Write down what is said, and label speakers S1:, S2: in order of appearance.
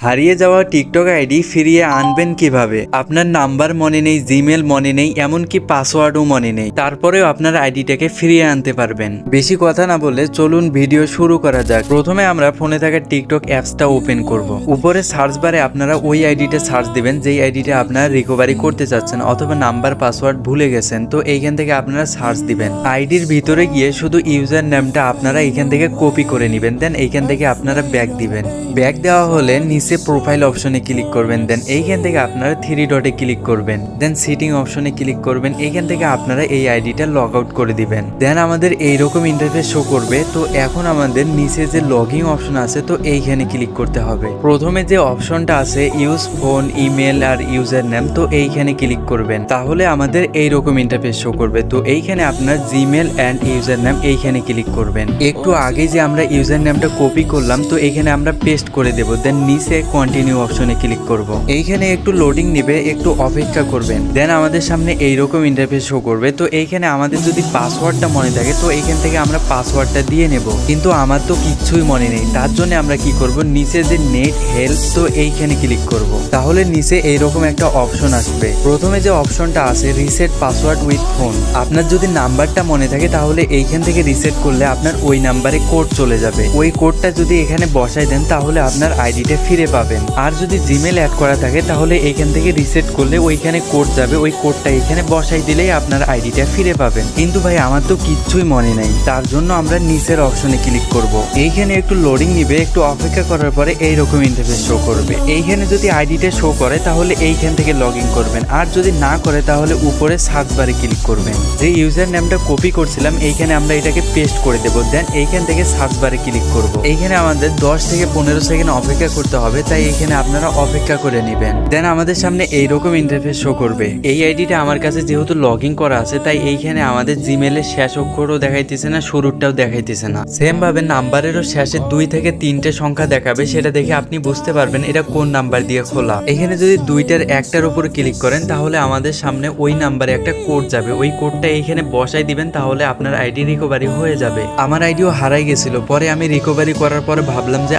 S1: হারিয়ে যাওয়া TikTok ID ফিরিয়ে আনবেন কিভাবে? আপনার নাম্বার মনে নেই, জিমেল মনে নেই, এমনকি পাসওয়ার্ডও মনে নেই, তারপরেও আপনার আইডিটাকে ফিরিয়ে আনতে পারবেন। বেশি কথা না বলে চলুন ভিডিও শুরু করা যাক। প্রথমে আমরা ফোনে থাকা টিকটক অ্যাপসটা ওপেন করব। উপরে সার্চ বারে আপনারা ওই আইডিটা সার্চ দিবেন যেই আইডিটা আপনারা রিকভারি করতে চাচ্ছেন, অথবা নাম্বার পাসওয়ার্ড ভুলে গেছেন। তো এইখান থেকে আপনারা সার্চ দিবেন। আইডির ভিতরে গিয়ে শুধু ইউজার নেমটা আপনারা এইখান থেকে কপি করে নেবেন, দেন এইখান থেকে আপনারা ব্যাক দিবেন। ব্যাক দেওয়া হলে নিচে প্রোফাইল অপশনে ক্লিক করবেন, দেন এইখান থেকে আপনারা 3 ডটে ক্লিক করবেন, দেন সিটিং অপশনে ক্লিক করবেন। এইখান থেকে আপনারা এই আইডিটা লগ আউট করে দিবেন। দেন আমাদের এইরকম ইন্টারফেস শো করবে। তো এখন আমাদের নিচে যে লগইন অপশন আছে, তো এইখানে ক্লিক করতে হবে। প্রথমে যে অপশনটা আছে ইউজ ফোন, ইমেল আর ইউজার নেম, তো এইখানে ক্লিক করবেন। তাহলে আমাদের এইরকম ইন্টারফেস শো করবে। তো এইখানে আপনার জিমেল অ্যান্ড ইউজার নেম এইখানে ক্লিক করবেন। একটু আগে যে আমরা ইউজার নেমটা কপি করলাম, তো এইখানে আমরা পেস্ট করে দেব। দেন নিচে কন্টিনিউ অপশনে ক্লিক করব। এইখানে একটু লোডিং নিবে, একটু অপেক্ষা করবেন। দেন আমাদের সামনে এইরকম ইন্টারফেস শো করবে। তো এইখানে আমাদের যদি পাসওয়ার্ডটা মনে থাকে, তো এইখান থেকে আমরা পাসওয়ার্ডটা দিয়ে নেব। কিন্তু আমার তো কিচ্ছুই মনে নেই, তার জন্য আমরা কি করব, নিচে যে নেট হেল্প, তো এইখানে ক্লিক করব। তাহলে নিচে এইরকম একটা অপশন আসবে। প্রথমে যে অপশনটা আছে রিসেট পাসওয়ার্ড উইথ ফোন, আপনার যদি নাম্বারটা মনে থাকে তাহলে এইখান থেকে রিসেট করলে আপনার ওই নাম্বারে কোড চলে যাবে। ওই কোডটা যদি এখানে বসাই দেন তাহলে আপনার আইডিটা ফিরে পাবেন। আর যদি জিমেল অ্যাড করা থাকে তাহলে এইখান থেকে রিসেট করলে ওইখানে কোড যাবে, ওই কোডটা এখানে বসাই দিলেই আপনার আইডিটা ফিরে পাবেন। কিন্তু ভাই আমার তো কিচ্ছুই মনে নাই, তার জন্য আমরা নিচের অপশনে ক্লিক করব। এইখানে একটু লোডিং নিবে, একটু অপেক্ষা করার পরে এইরকম ইন্টারফেস শো করবে। এইখানে যদি আইডিটা শো করে তাহলে এইখান থেকে লগ ইন করবেন, আর যদি না করে তাহলে উপরে সার্চ বারে ক্লিক করবেন। যে ইউজার নেমটা কপি করছিলাম এইখানে আমরা এটাকে পেস্ট করে দেব। দেন এইখান থেকে সার্চ বারে ক্লিক করব। এইখানে আমাদের 10 থেকে 15 সেকেন্ড অপেক্ষা করতে হবে, তাই এইখানে আপনারা অপেক্ষা করে নেবেন। দেন আমাদের সামনে এইরকম ইন্টারফেস শো করবে। এই আইডিটা আমার কাছে যেহেতু লগ ইন করা আছে, তাই এইখানে আমাদের জিমেলের শেষ অক্ষরও দেখাইতেছে না, শুরুরটাও দেখাইতেছে না। সেম ভাবে নাম্বারেরও শেষে 2 থেকে 3টে সংখ্যা দেখাবে, সেটা দেখে আপনি বুঝতে পারবেন এটা কোন নাম্বার দিয়ে খোলা। এখানে যদি 2টার একটার উপর ক্লিক করেন তাহলে আমাদের সামনে ওই নাম্বারে একটা কোড যাবে, ওই কোডটা এইখানে বসাই দিবেন, তাহলে আপনার আইডি রিকভারি হয়ে যাবে। আমার আইডিও হারাই গেছিল, পরে আমি রিকভারি করার পরে ভাবলাম যে